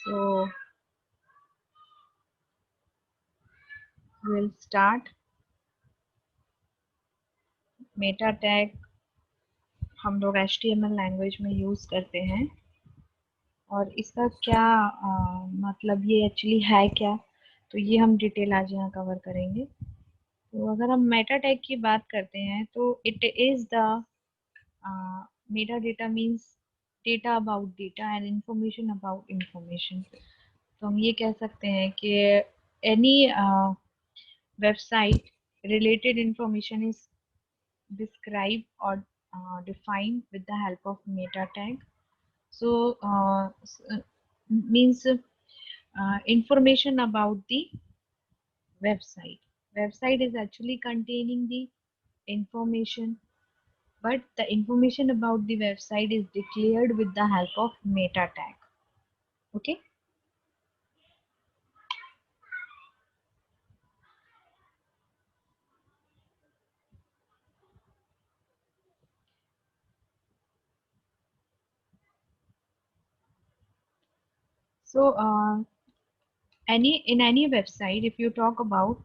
So we'll start. Meta tag हम लोग HTML language में यूज करते हैं और इसका क्या मतलब ये एक्चुअली है क्या, तो ये हम डिटेल आज यहाँ कवर करेंगे। तो अगर हम मेटा टैग की बात करते हैं तो it is the Meta data means data about data and information about information. तो हम ये कह सकते हैं कि any website related information is described or defined with the help of meta tag. So means information about the website. Website is actually containing the information, but the information about the website is declared with the help of meta tag. Okay. So any website, if you talk about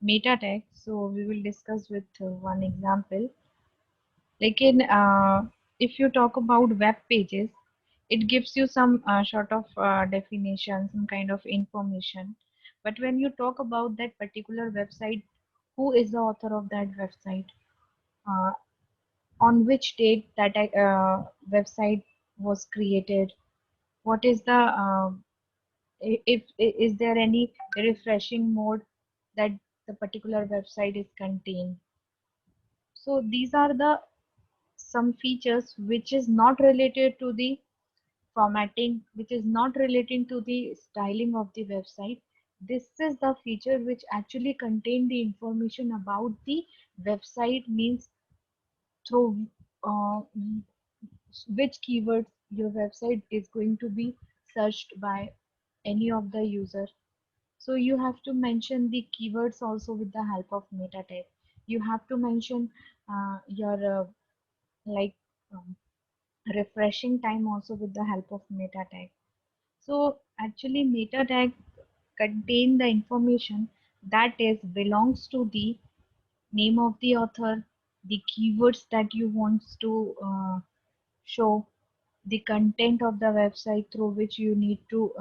meta tag, so we will discuss with one example. लेकिन if you talk about web pages, it gives you some sort of definition, some kind of information. But when you talk about that particular website, who is the author of that website? Uh, on which date that website was created? What is the if is there any refreshing mode that the particular website is contained? So these are the some features which is not related to the formatting, which is not relating to the styling of the website. This is the feature which actually contain the information about the website, means through which keywords your website is going to be searched by any of the user. So you have to mention the keywords also with the help of meta tag. You have to mention your like um, refreshing time also with the help of meta tag. So actually meta tag contain the information that is belongs to the name of the author, the keywords that you want to show, the content of the website through which you need to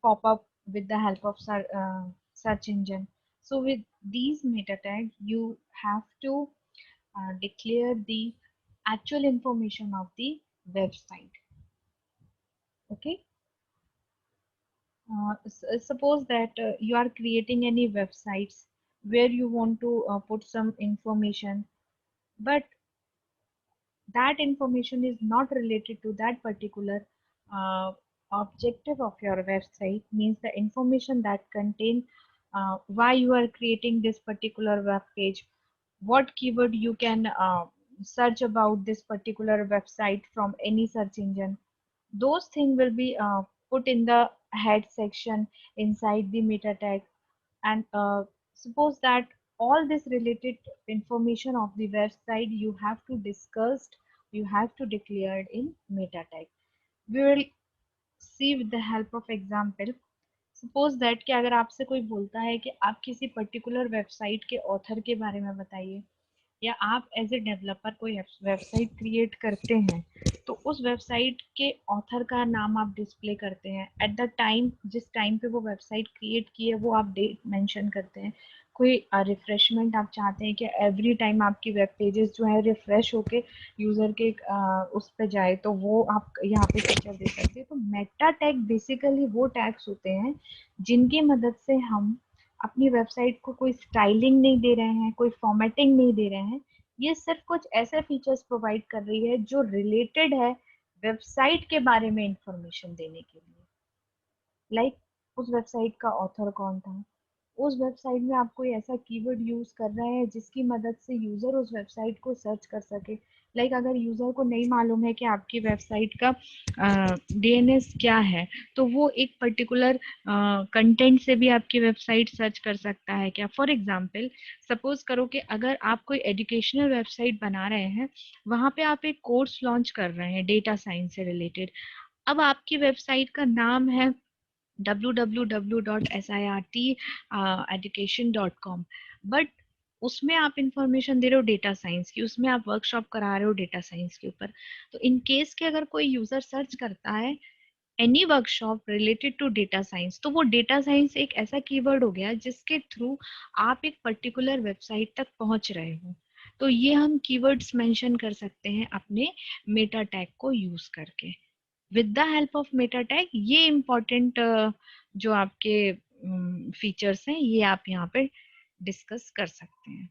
pop up with the help of search engine. So with these meta tags, you have to declare the actual information of the website. Okay. Suppose that you are creating any websites where you want to put some information, but that information is not related to that particular uh, objective of your website, means the information that contain why you are creating this particular web page, what keyword you can search about this particular website from any search engine. Those things will be put in the head section inside the meta tag. And suppose that all this related information of the website you have to discussed, you have to declare in meta tag. We will see with the help of example. Suppose that कि अगर आपसे कोई बोलता है कि आप किसी particular website के ऑथर के बारे में बताइए, या आप एज ए डेवलपर कोई वेबसाइट क्रिएट करते हैं, तो उस वेबसाइट के ऑथर का नाम आप डिस्प्ले करते हैं एट द टाइम, जिस टाइम पे वो वेबसाइट क्रिएट की है वो आप डेट मेंशन करते हैं। कोई रिफ्रेशमेंट आप चाहते हैं कि एवरी टाइम आपकी वेब पेजेस जो है रिफ्रेश होके यूज़र के उस पर जाए, तो वो आप यहाँ पे फीचर दे सकते हैं। तो मेटा टैग बेसिकली वो टैग्स होते हैं जिनकी मदद से हम अपनी वेबसाइट को कोई स्टाइलिंग नहीं दे रहे हैं, कोई फॉर्मेटिंग नहीं दे रहे हैं। ये सिर्फ कुछ ऐसे फीचर्स प्रोवाइड कर रही है जो रिलेटेड है वेबसाइट के बारे में इंफॉर्मेशन देने के लिए। लाइक उस वेबसाइट का ऑथर कौन था, उस वेबसाइट में आप कोई ऐसा कीवर्ड यूज कर रहे हैं जिसकी मदद से यूजर उस वेबसाइट को सर्च कर सके। लाइक अगर यूजर को नहीं मालूम है कि आपकी वेबसाइट का डीएनएस क्या है, तो वो एक पर्टिकुलर कंटेंट से भी आपकी वेबसाइट सर्च कर सकता है क्या। फॉर एग्जांपल सपोज करो कि अगर आप कोई एजुकेशनल वेबसाइट बना रहे हैं, वहाँ पे आप एक कोर्स लॉन्च कर रहे हैं डेटा साइंस से रिलेटेड। अब आपकी वेबसाइट का नाम है www.sirteducation.com, बट उसमें आप इंफॉर्मेशन दे रहे हो डेटा साइंस की, उसमें आप वर्कशॉप करा रहे हो डेटा साइंस के ऊपर। तो इन केस के अगर कोई यूजर सर्च करता है any workshop related to data science, तो वो डेटा साइंस एक ऐसा कीवर्ड हो गया जिसके थ्रू आप एक पर्टिकुलर वेबसाइट तक पहुंच रहे हो। तो ये हम कीवर्ड्स मेंशन कर सकते हैं अपने मेटा टैग को यूज करके। With the help of Meta tag ये इम्पोर्टेंट जो आपके फीचर्स हैं ये आप यहाँ पे डिस्कस कर सकते हैं।